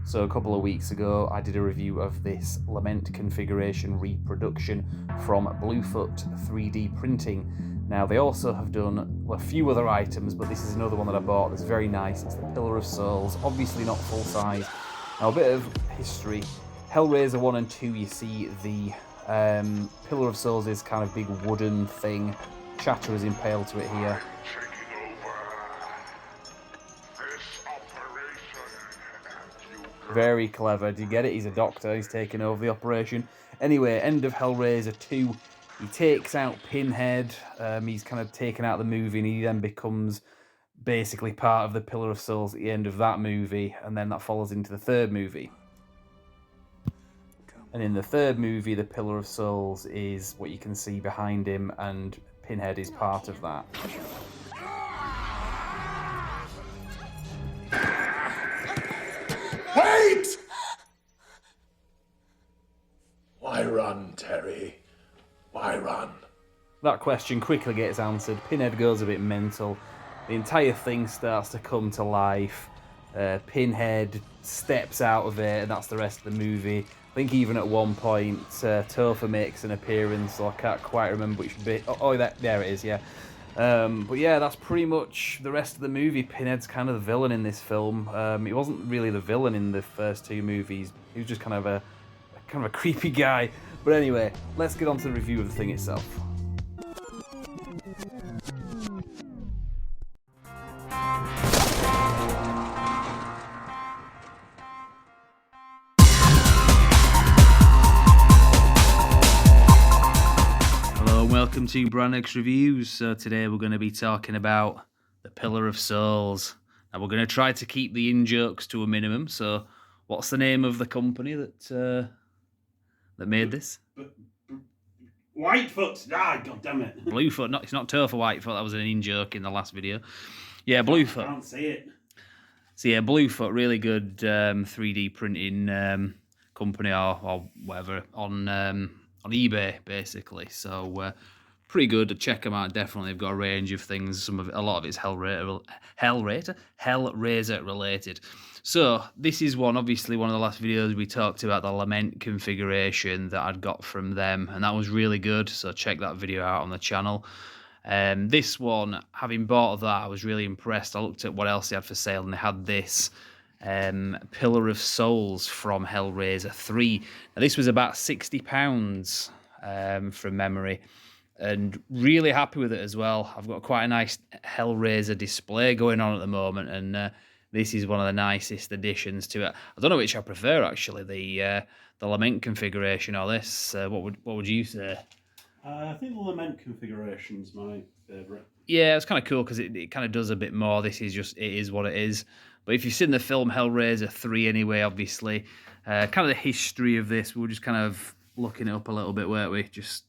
So a couple of weeks ago, I did a review of this lament configuration reproduction from Bluefoot 3D printing. Now, they also have done a few other items, but this is another one that I bought that's very nice. It's the Pillar of Souls, obviously not full size. Now, a bit of history. Hellraiser 1 and 2, you see the Pillar of Souls is kind of big wooden thing. Chatter is impaled to it here. Very clever. Do you get it? He's a doctor. He's taking over the operation. Anyway, end of Hellraiser 2. He takes out Pinhead. He's kind of taken out the movie, and he then becomes basically part of the Pillar of Souls at the end of that movie, and then that follows into the third movie. And in the third movie, the Pillar of Souls is what you can see behind him, and Pinhead is part of that. Wait! Why run, Terry? Why run? That question quickly gets answered. Pinhead goes a bit mental. The entire thing starts to come to life. Pinhead steps out of it, and that's the rest of the movie. I think even at one point, Topher makes an appearance, so I can't quite remember which bit. There it is, yeah. But yeah, that's pretty much the rest of the movie. Pinhead's kind of the villain in this film. He wasn't really the villain in the first two movies. He was just kind of a creepy guy. But anyway, let's get on to the review of the thing itself. Welcome to Brannix Reviews. So today we're going to be talking about the Pillar of Souls. And we're going to try to keep the in-jokes to a minimum. So what's the name of the company that made this? Whitefoot! Ah, god damn it. Bluefoot. It's not Topher Whitefoot. That was an in-joke in the last video. Yeah, Bluefoot. I can't see it. So yeah, Bluefoot, really good 3D printing company or whatever on eBay, basically. So pretty good to check them out. Definitely, they've got a range of things. A lot of it's Hellraiser related. So this is obviously one of the last videos we talked about the lament configuration that I'd got from them, and that was really good. So check that video out on the channel. This one, having bought that, I was really impressed. I looked at what else they had for sale, and they had this Pillar of Souls from Hellraiser 3. Now, this was about £60 from memory, and really happy with it as well. I've got quite a nice Hellraiser display going on at the moment, and this is one of the nicest additions to it. I don't know which I prefer, actually, the lament configuration or this. What would you say? I think the lament configuration's my favourite. Yeah, it's kind of cool because it kind of does a bit more. It is what it is. But if you've seen the film Hellraiser 3 anyway, obviously, kind of the history of this, we were just kind of looking it up a little bit, weren't we?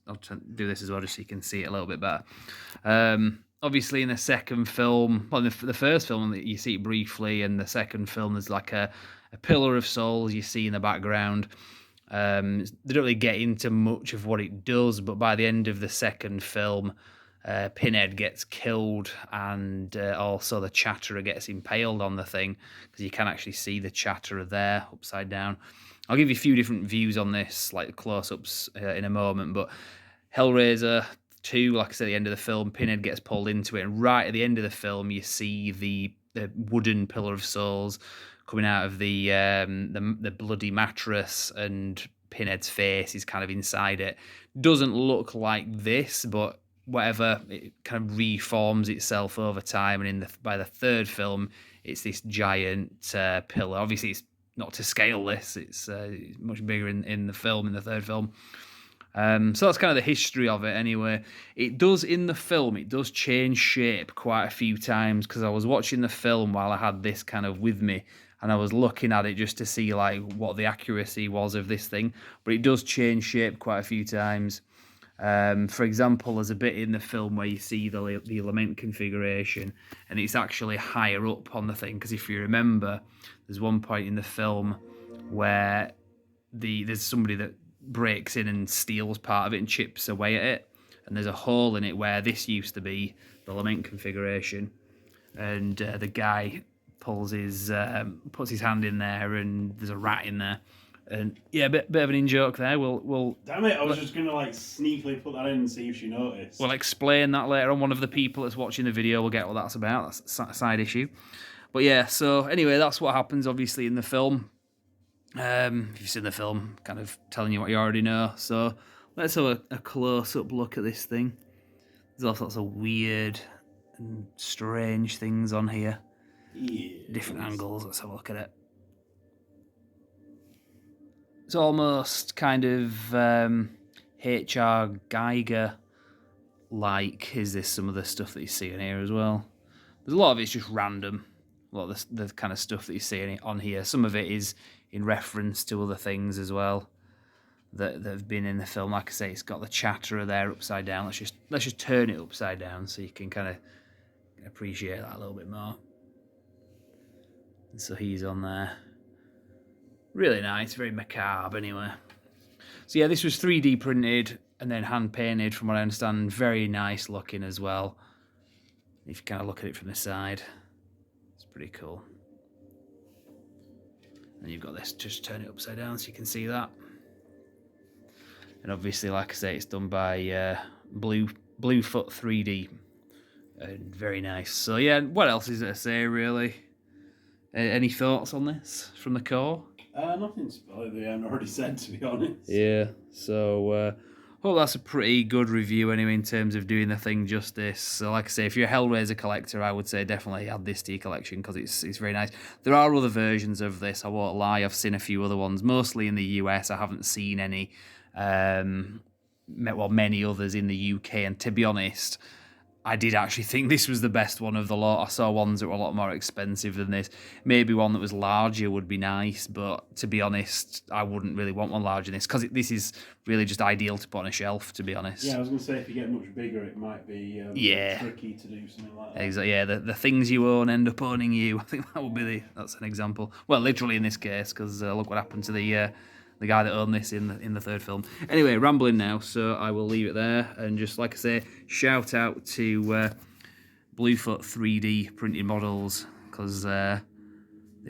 I'll try to do this as well just so you can see it a little bit better. Obviously, in the second film, well, the first film, you see it briefly, and the second film, there's like a Pillar of Souls you see in the background. They don't really get into much of what it does, but by the end of the second film, Pinhead gets killed, and also the Chatterer gets impaled on the thing, because you can actually see the Chatterer there, upside down. I'll give you a few different views on this, like close-ups in a moment, but Hellraiser 2, like I said, at the end of the film, Pinhead gets pulled into it, and right at the end of the film, you see the wooden Pillar of Souls coming out of the bloody mattress, and Pinhead's face is kind of inside it. Doesn't look like this, but whatever, it kind of reforms itself over time, and by the third film, it's this giant pillar. Obviously, it's not to scale this, it's much bigger in the third film. So that's kind of the history of it anyway. In the film, it does change shape quite a few times, because I was watching the film while I had this kind of with me, and I was looking at it just to see like what the accuracy was of this thing, but it does change shape quite a few times. For example, there's a bit in the film where you see the lament configuration, and it's actually higher up on the thing, because if you remember, there's one point in the film where there's somebody that breaks in and steals part of it and chips away at it, and there's a hole in it where this used to be the lament configuration, and the guy puts his hand in there, and there's a rat in there. And yeah, bit of an in joke there. We'll Damn it! I was just gonna like sneakily put that in and see if she noticed. we'll explain that later on. One of the people that's watching the video will get what that's about. That's a side issue. But yeah, so anyway, that's what happens obviously in the film. If you've seen the film, kind of telling you what you already know. So let's have a close-up look at this thing. There's all sorts of weird and strange things on here. Yeah. Different angles. Let's have a look at it. It's almost kind of H.R. Geiger-like. Is this some of the stuff that you see in here as well? There's a lot of it's just random. A lot of the kind of stuff that you see on here. Some of it is in reference to other things as well that have been in the film. Like I say, it's got the chatterer there upside down. Let's just turn it upside down so you can kind of appreciate that a little bit more. And so he's on there. Really nice, very macabre anyway. So yeah, this was 3D printed and then hand painted from what I understand. Very nice looking as well. If you kind of look at it from the side, it's pretty cool. And you've got this, just turn it upside down so you can see that. And obviously, like I say, it's done by Bluefoot 3D. And very nice. So yeah, what else is there to say really? Any thoughts on this from the core? Nothing spoiled they haven't already said, to be honest. Yeah, so hope that's a pretty good review anyway in terms of doing the thing justice. So like I say, if you're a Hellraiser collector, I would say definitely add this to your collection because it's very nice. There are other versions of this, I won't lie. I've seen a few other ones, mostly in the US. I haven't seen any, many others in the UK. And to be honest, I did actually think this was the best one of the lot. I saw ones that were a lot more expensive than this. Maybe one that was larger would be nice, but to be honest, I wouldn't really want one larger than this because this is really just ideal to put on a shelf, to be honest. Yeah, I was going to say, if you get much bigger, it might be tricky to do something like that. Exactly. Yeah, the things you own end up owning you. I think that would be that's an example. Well, literally in this case, because look what happened to the guy that owned this in the third film. Anyway, rambling now, so I will leave it there. And just like I say, shout out to Bluefoot 3D printed models because they've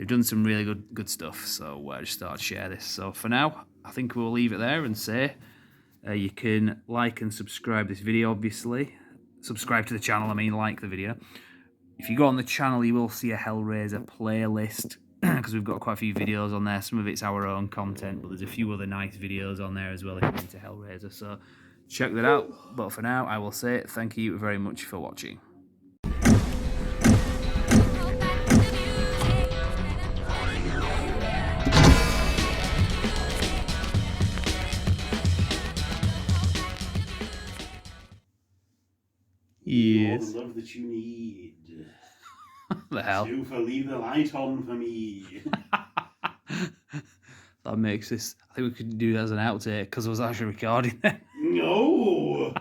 done some really good stuff. So I just thought I'd share this. So for now, I think we'll leave it there and say you can like and subscribe this video, obviously. Subscribe to the channel, like the video. If you go on the channel, you will see a Hellraiser playlist because we've got quite a few videos on there. Some of it's our own content, but there's a few other nice videos on there as well if you're into Hellraiser. So check that out. But for now, I will say thank you very much for watching. Yes. All the love that you need. The hell? Leave the light on for me. That makes this. I think we could do that as an outtake because I was actually recording it. No.